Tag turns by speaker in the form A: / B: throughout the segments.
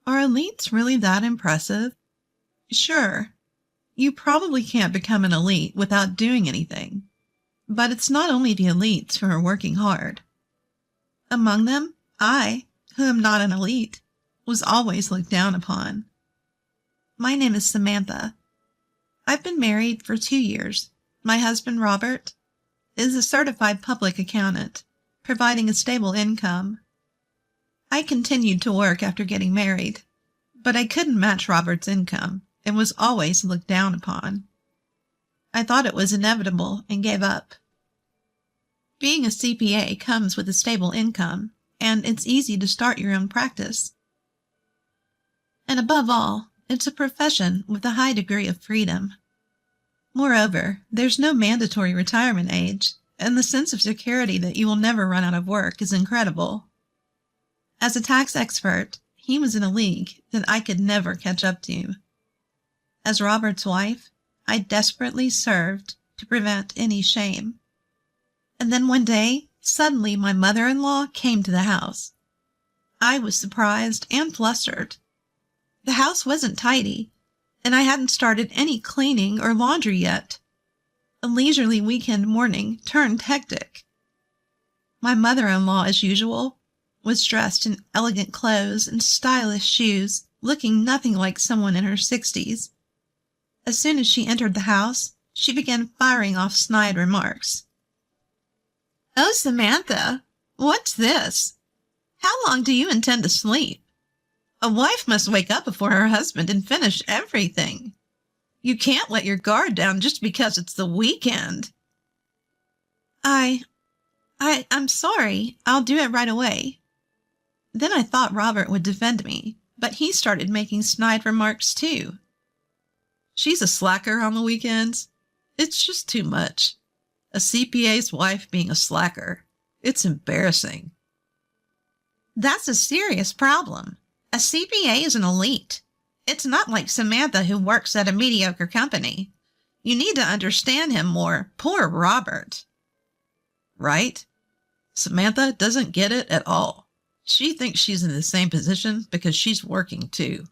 A: Are elites really that impressive? Sure, you probably can't become an elite without doing anything. But it's not only the elites who are working hard. Among them, I, who am not an elite, was always looked down upon. My name is Samantha. I've been married for 2 years. My husband, Robert, is a certified public accountant, providing a stable income. I continued to work after getting married, but I couldn't match Robert's income and was always looked down upon. I thought it was inevitable and gave up. Being a CPA comes with a stable income, and it's easy to start your own practice. And above all, it's a profession with a high degree of freedom. Moreover, there's no mandatory retirement age, and the sense of security that you will never run out of work is incredible. As a tax expert, he was in a league that I could never catch up to. As Robert's wife, I desperately served to prevent any shame. And then one day, suddenly my mother-in-law came to the house. I was surprised and flustered. The house wasn't tidy, and I hadn't started any cleaning or laundry yet. A leisurely weekend morning turned hectic. My mother-in-law, as usual, was dressed in elegant clothes and stylish shoes, looking nothing like someone in her 60s. As soon as she entered the house, she began firing off snide remarks. "Oh, Samantha, what's this? How long do you intend to sleep? A wife must wake up before her husband and finish everything. You can't let your guard down just because it's the weekend." I'm sorry. I'll do it right away. Then I thought Robert would defend me, but he started making snide remarks too. "She's a slacker on the weekends. It's just too much. A CPA's wife being a slacker. It's embarrassing." "That's a serious problem. A CPA is an elite. It's not like Samantha who works at a mediocre company. You need to understand him more. Poor Robert." "Right? Samantha doesn't get it at all. She thinks she's in the same position because she's working too."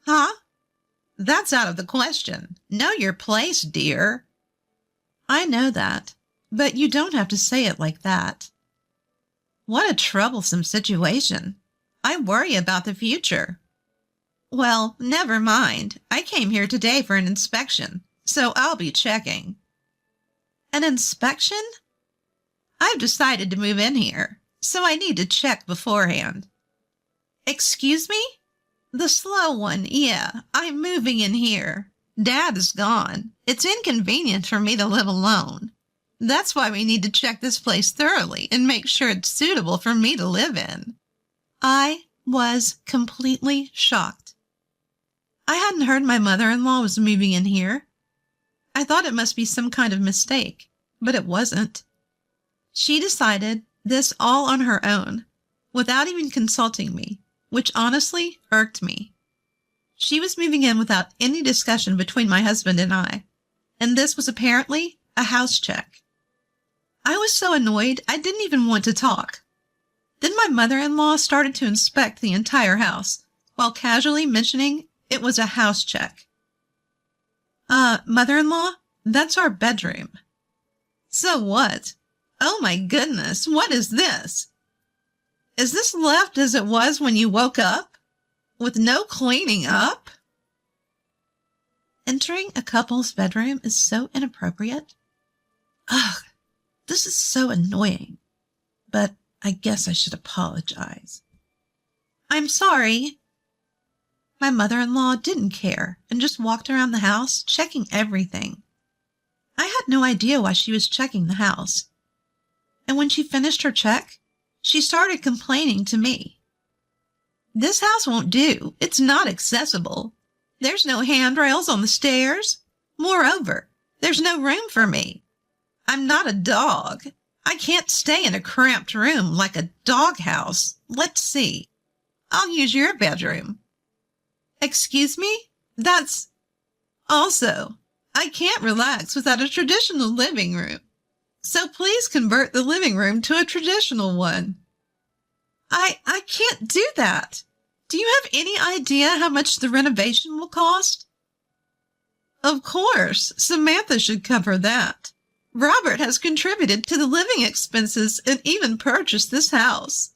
A: "Huh? That's out of the question. Know your place, dear." "I know that, but you don't have to say it like that." "What a troublesome situation. I worry about the future." "Well, never mind. I came here today for an inspection, so I'll be checking." "An inspection?" "I've decided to move in here, so I need to check beforehand." "Excuse me?" "The slow one, yeah. I'm moving in here. Dad is gone. It's inconvenient for me to live alone. That's why we need to check this place thoroughly and make sure it's suitable for me to live in." I was completely shocked. I hadn't heard my mother-in-law was moving in here. I thought it must be some kind of mistake, but it wasn't. She decided this all on her own, without even consulting me, which honestly irked me. She was moving in without any discussion between my husband and I, and this was apparently a house check. I was so annoyed I didn't even want to talk. Then my mother-in-law started to inspect the entire house, while casually mentioning it was a house check. Mother-in-law, that's our bedroom." "So what? Oh my goodness, what is this? Is this left as it was when you woke up? With no cleaning up?" Entering a couple's bedroom is so inappropriate. Ugh, this is so annoying. But I guess I should apologize. "I'm sorry." My mother-in-law didn't care and just walked around the house checking everything. I had no idea why she was checking the house. And when she finished her check, she started complaining to me. "This house won't do. It's not accessible. There's no handrails on the stairs. Moreover, there's no room for me. I'm not a dog. I can't stay in a cramped room like a doghouse. Let's see. I'll use your bedroom." "Excuse me? That's... Also, I can't relax without a traditional living room. So please convert the living room to a traditional one." I can't do that. Do you have any idea how much the renovation will cost? Of course, Samantha should cover that. Robert has contributed to the living expenses and even purchased this house.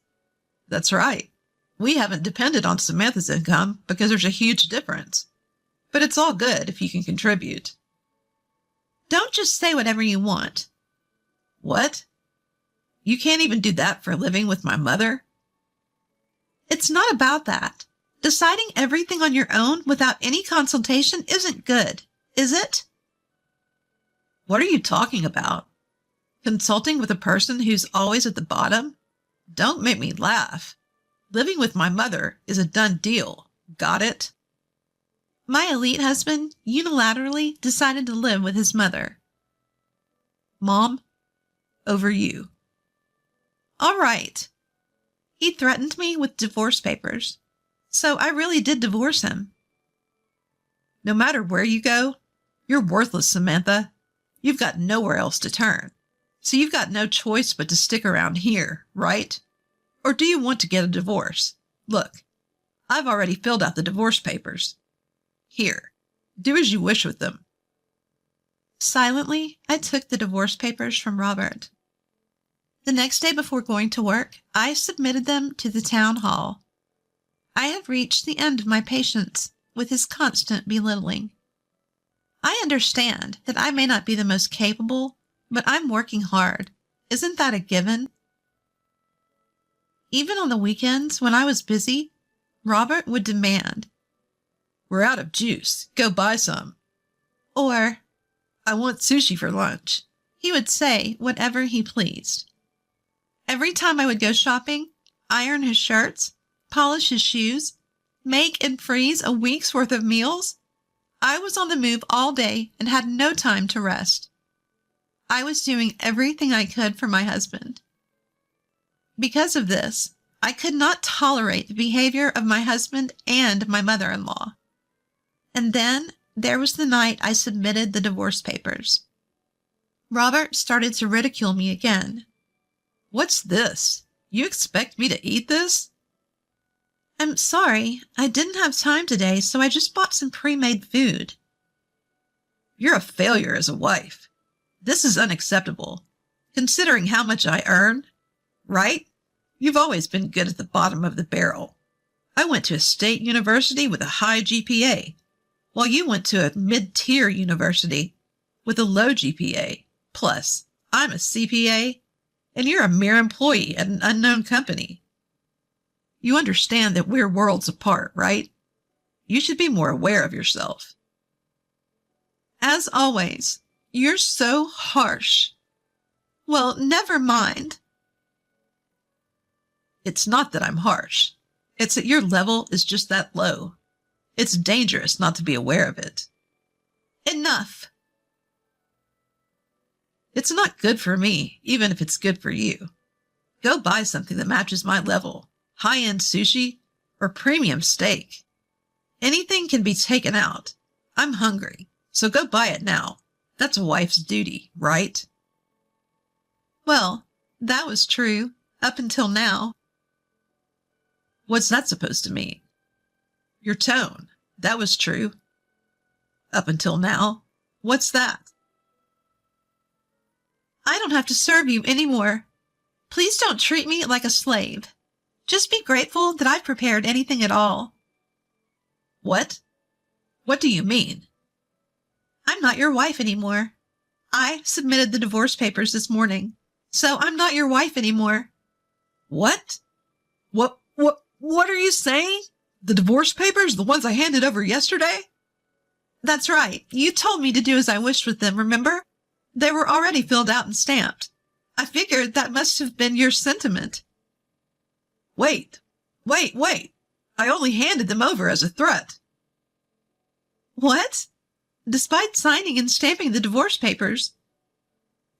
A: That's right. We haven't depended on Samantha's income because there's a huge difference. But it's all good if you can contribute. Don't just say whatever you want. What? You can't even do that for a living with my mother? It's not about that. Deciding everything on your own without any consultation isn't good, is it? What are you talking about? Consulting with a person who's always at the bottom? Don't make me laugh. Living with my mother is a done deal. Got it? My elite husband unilaterally decided to live with his mother. Mom, over you. All right. He threatened me with divorce papers, so I really did divorce him. No matter where you go, you're worthless, Samantha. You've got nowhere else to turn, so you've got no choice but to stick around here, right? Or do you want to get a divorce? Look, I've already filled out the divorce papers. Here, do as you wish with them. Silently, I took the divorce papers from Robert. The next day before going to work, I submitted them to the town hall. I had reached the end of my patience with his constant belittling. I understand that I may not be the most capable, but I'm working hard. Isn't that a given? Even on the weekends when I was busy, Robert would demand, "We're out of juice. Go buy some." Or, "I want sushi for lunch." He would say whatever he pleased. Every time I would go shopping, iron his shirts, polish his shoes, make and freeze a week's worth of meals, I was on the move all day and had no time to rest. I was doing everything I could for my husband. Because of this, I could not tolerate the behavior of my husband and my mother-in-law. And then there was the night I submitted the divorce papers. Robert started to ridicule me again. "What's this? You expect me to eat this?" "I'm sorry, I didn't have time today, so I just bought some pre-made food." "You're a failure as a wife. This is unacceptable, considering how much I earn. Right? You've always been good at the bottom of the barrel. I went to a state university with a high GPA, while you went to a mid-tier university with a low GPA. Plus, I'm a CPA, and you're a mere employee at an unknown company. You understand that we're worlds apart, right? You should be more aware of yourself." As always, you're so harsh. Well, never mind. It's not that I'm harsh. It's that your level is just that low. It's dangerous not to be aware of it. Enough. It's not good for me, even if it's good for you. Go buy something that matches my level. High-end sushi or premium steak. Anything can be taken out. I'm hungry, so go buy it now. That's a wife's duty, right? Well, that was true, up until now. What's that supposed to mean? Your tone. That was true. Up until now. What's that? I don't have to serve you anymore. Please don't treat me like a slave. Just be grateful that I've prepared anything at all. What? What do you mean? I'm not your wife anymore. I submitted the divorce papers this morning, so I'm not your wife anymore. What? What are you saying? The divorce papers, the ones I handed over yesterday? That's right. You told me to do as I wished with them, remember? They were already filled out and stamped. I figured that must have been your sentiment. Wait. I only handed them over as a threat. What? Despite signing and stamping the divorce papers,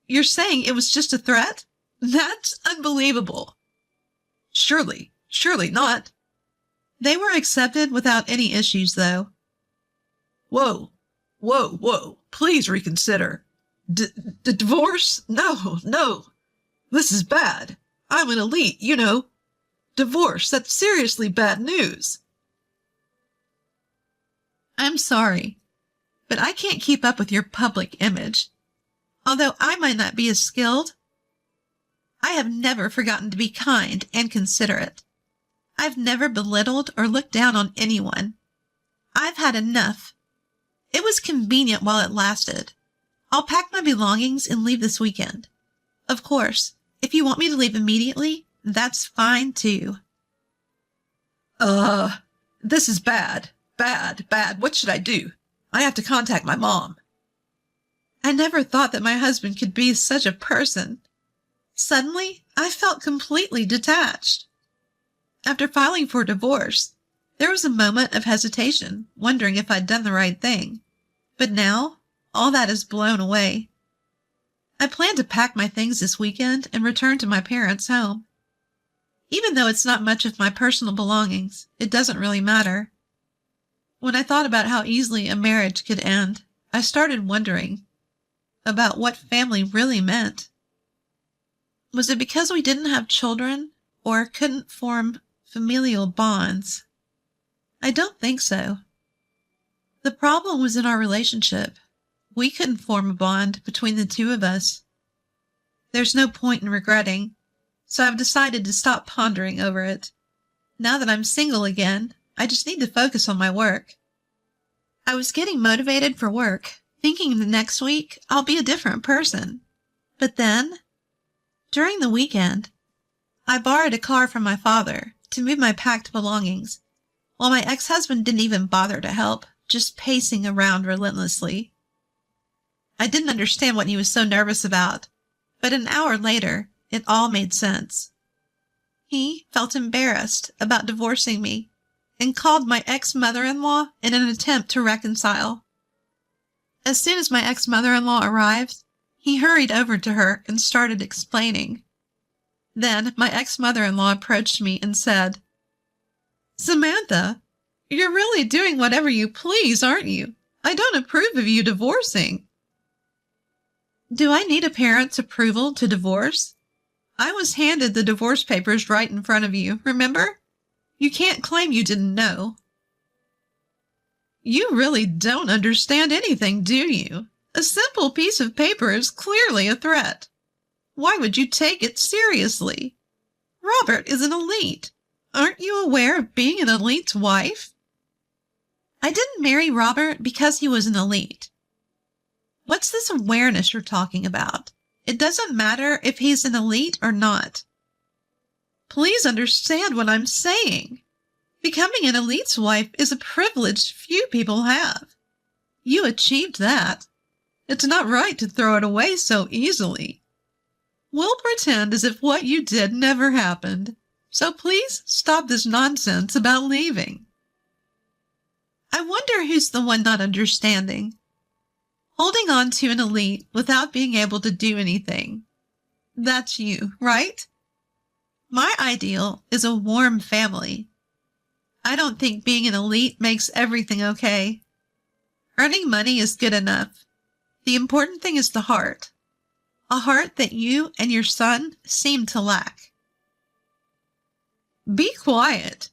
A: you're saying it was just a threat? That's unbelievable. Surely not. They were accepted without any issues, though. Whoa. Please reconsider. Divorce? No. This is bad. I'm an elite, you know. Divorce, that's seriously bad news. I'm sorry, but I can't keep up with your public image. Although I might not be as skilled, I have never forgotten to be kind and considerate. I've never belittled or looked down on anyone. I've had enough. It was convenient while it lasted. I'll pack my belongings and leave this weekend. Of course, if you want me to leave immediately, that's fine too.
B: This is bad. Bad. What should I do? I have to contact my mom.
A: I never thought that my husband could be such a person. Suddenly, I felt completely detached. After filing for divorce, there was a moment of hesitation, wondering if I'd done the right thing. But now, all that is blown away. I plan to pack my things this weekend and return to my parents' home. Even though it's not much of my personal belongings, it doesn't really matter. When I thought about how easily a marriage could end, I started wondering about what family really meant. Was it because we didn't have children or couldn't form familial bonds? I don't think so. The problem was in our relationship. We couldn't form a bond between the two of us. There's no point in regretting, so I've decided to stop pondering over it. Now that I'm single again, I just need to focus on my work. I was getting motivated for work, thinking the next week I'll be a different person. But then, during the weekend, I borrowed a car from my father to move my packed belongings, while my ex-husband didn't even bother to help, just pacing around relentlessly. I didn't understand what he was so nervous about, but an hour later, it all made sense. He felt embarrassed about divorcing me and called my ex-mother-in-law in an attempt to reconcile. As soon as my ex-mother-in-law arrived, he hurried over to her and started explaining. Then my ex-mother-in-law approached me and said, "Samantha, you're really doing whatever you please, aren't you? I don't approve of you divorcing." Do I need a parent's approval to divorce? I was handed the divorce papers right in front of you, remember? You can't claim you didn't know. You really don't understand anything, do you? A simple piece of paper is clearly a threat. Why would you take it seriously? Robert is an elite. Aren't you aware of being an elite's wife? I didn't marry Robert because he was an elite. What's this awareness you're talking about? It doesn't matter if he's an elite or not. Please understand what I'm saying. Becoming an elite's wife is a privilege few people have. You achieved that. It's not right to throw it away so easily. We'll pretend as if what you did never happened. So please stop this nonsense about leaving. I wonder who's the one not understanding. Holding on to an elite without being able to do anything. That's you, right? My ideal is a warm family. I don't think being an elite makes everything okay. Earning money is good enough. The important thing is the heart. A heart that you and your son seem to lack. Be quiet.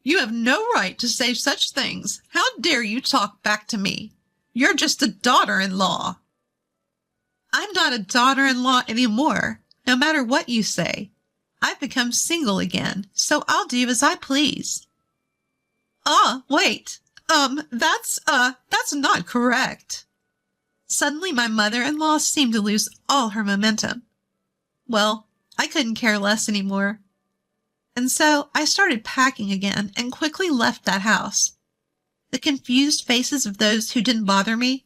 A: You have no right to say such things. How dare you talk back to me? You're just a daughter-in-law. I'm not a daughter-in-law anymore, no matter what you say. I've become single again, so I'll do as I please. Wait. That's not correct. Suddenly my mother-in-law seemed to lose all her momentum. Well, I couldn't care less anymore. And so I started packing again and quickly left that house. The confused faces of those who didn't bother me.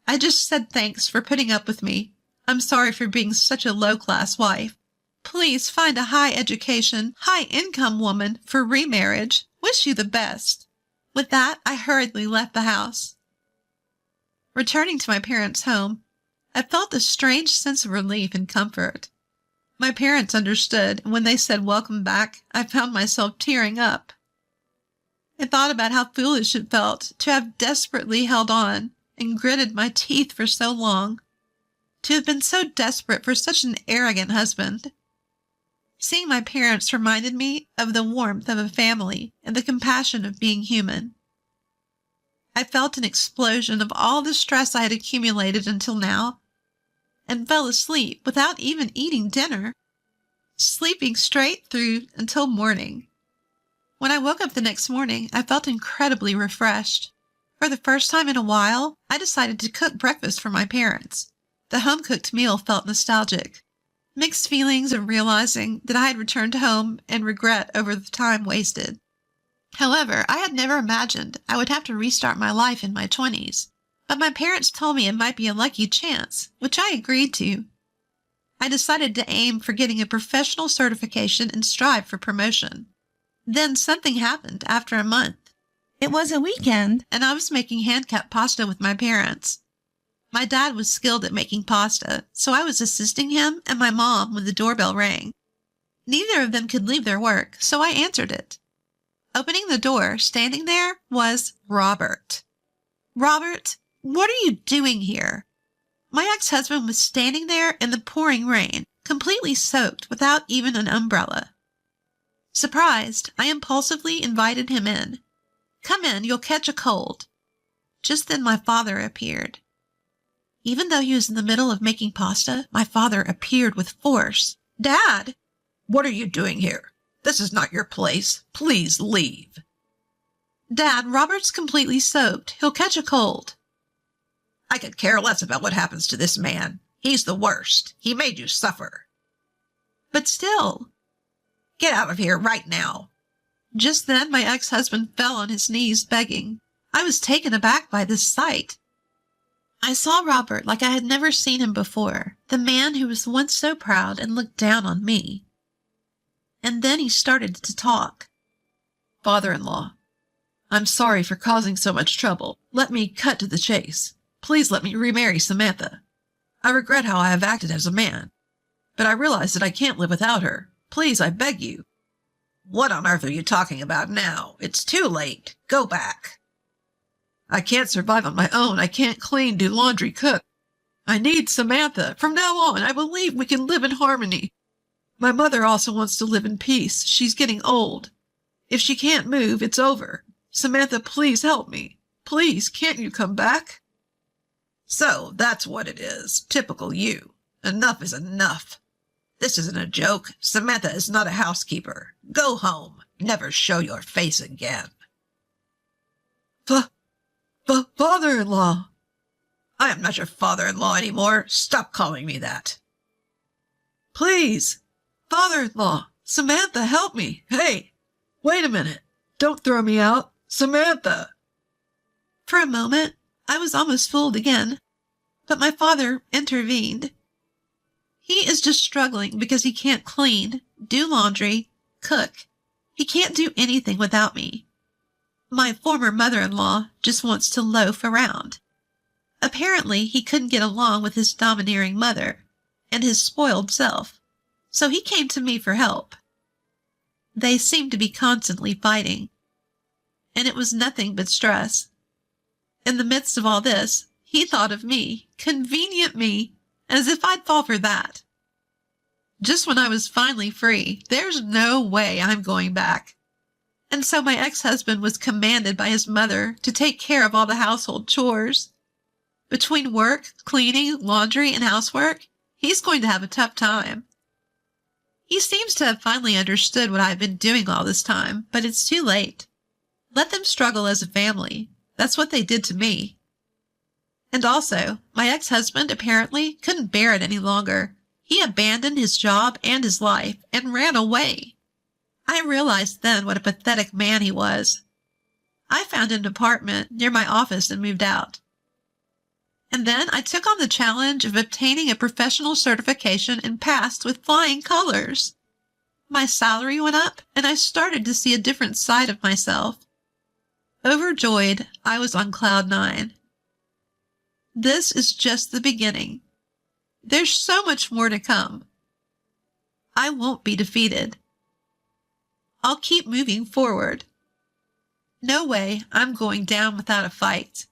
A: I just said thanks for putting up with me. I'm sorry for being such a low-class wife. Please find a high-education, high-income woman for remarriage. Wish you the best. With that, I hurriedly left the house. Returning to my parents' home, I felt a strange sense of relief and comfort. My parents understood, and when they said welcome back, I found myself tearing up. I thought about how foolish it felt to have desperately held on and gritted my teeth for so long, to have been so desperate for such an arrogant husband. Seeing my parents reminded me of the warmth of a family and the compassion of being human. I felt an explosion of all the stress I had accumulated until now, and fell asleep without even eating dinner, sleeping straight through until morning. When I woke up the next morning, I felt incredibly refreshed. For the first time in a while, I decided to cook breakfast for my parents. The home-cooked meal felt nostalgic. Mixed feelings of realizing that I had returned home and regret over the time wasted. However, I had never imagined I would have to restart my life in my 20s. But my parents told me it might be a lucky chance, which I agreed to. I decided to aim for getting a professional certification and strive for promotion. Then something happened after a month. It was a weekend, and I was making hand-cut pasta with my parents. My dad was skilled at making pasta, so I was assisting him and my mom when the doorbell rang. Neither of them could leave their work, so I answered it. Opening the door, standing there, was Robert. "Robert, what are you doing here?" My ex-husband was standing there in the pouring rain, completely soaked without even an umbrella. Surprised, I impulsively invited him in. "Come in, you'll catch a cold." Just then my father appeared. Even though he was in the middle of making pasta, my father appeared with force. "Dad!"
B: What are you doing here? This is not your place. Please leave."
A: "Dad, Robert's completely soaked. He'll catch a cold."
B: I could care less about what happens to this man. He's the worst. He made you suffer.
A: "But still."
B: Get out of here right now."
A: Just then my ex-husband fell on his knees begging. I was taken aback by this sight. I saw Robert like I had never seen him before, the man who was once so proud and looked down on me. And then he started to talk.
B: "Father-in-law, I'm sorry for causing so much trouble. Let me cut to the chase. Please let me remarry Samantha. I regret how I have acted as a man, but I realize that I can't live without her. Please, I beg you." "What on earth are you talking about now? It's too late. Go back." "I can't survive on my own. I can't clean, do laundry, cook. I need Samantha. From now on, I believe we can live in harmony. My mother also wants to live in peace. She's getting old. If she can't move, it's over. Samantha, please help me. Please, can't you come back?" "So that's what it is. Typical you. Enough is enough. This isn't a joke. Samantha is not a housekeeper. Go home. Never show your face again." Father-in-law." "I am not your father-in-law anymore. Stop calling me that."
A: "Please,
B: Father-in-law, Samantha, help me. Hey, wait a minute. Don't throw me out. Samantha."
A: For a moment, I was almost fooled again, but my father intervened. "He is just struggling because he can't clean, do laundry, cook. He can't do anything without me. My former mother-in-law just wants to loaf around. Apparently, he couldn't get along with his domineering mother and his spoiled self, so he came to me for help. They seemed to be constantly fighting, and it was nothing but stress. In the midst of all this, he thought of me, convenient me, as if I'd fall for that. Just when I was finally free, there's no way I'm going back. And so my ex-husband was commanded by his mother to take care of all the household chores. Between work, cleaning, laundry, and housework, he's going to have a tough time. He seems to have finally understood what I've been doing all this time, but it's too late. Let them struggle as a family. That's what they did to me. And also, my ex-husband apparently couldn't bear it any longer. He abandoned his job and his life and ran away. I realized then what a pathetic man he was. I found an apartment near my office and moved out. And then I took on the challenge of obtaining a professional certification and passed with flying colors. My salary went up, and I started to see a different side of myself. Overjoyed, I was on cloud 9. This is just the beginning. There's so much more to come. I won't be defeated. I'll keep moving forward. No way I'm going down without a fight.